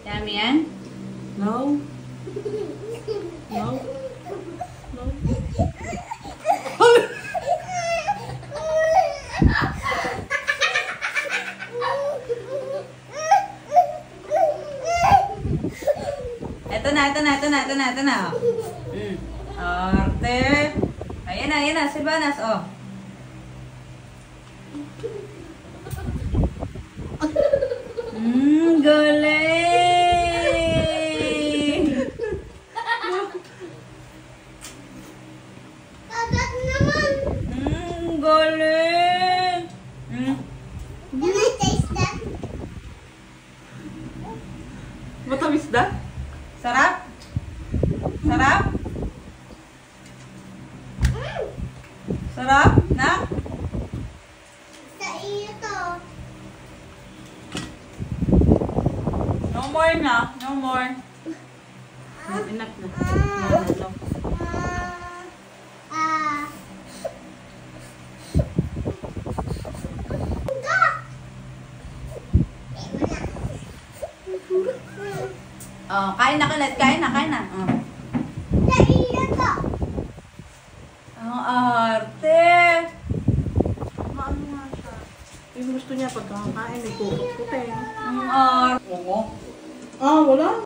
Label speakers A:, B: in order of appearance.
A: Yummy yan?
B: No. No. No.
A: Ito na. Arte. Ayan na, si Banas, oh. Galing!
C: Kagat naman.
A: Galing!
C: Can I taste that?
B: Matamis na?
A: Sarap? Sarap? Sarap? Na?
C: Sa iyo to.
A: No more na. No more.
B: Enough na. No.
A: Oh, kain na ulit. Kain na. Oh.
C: Sa iyo to.
A: Ang arte.
B: Maano nga siya? Yung gusto niya pagkakain, may kukot-kutin.
A: Ang arte. Oo.
B: Ah, wala.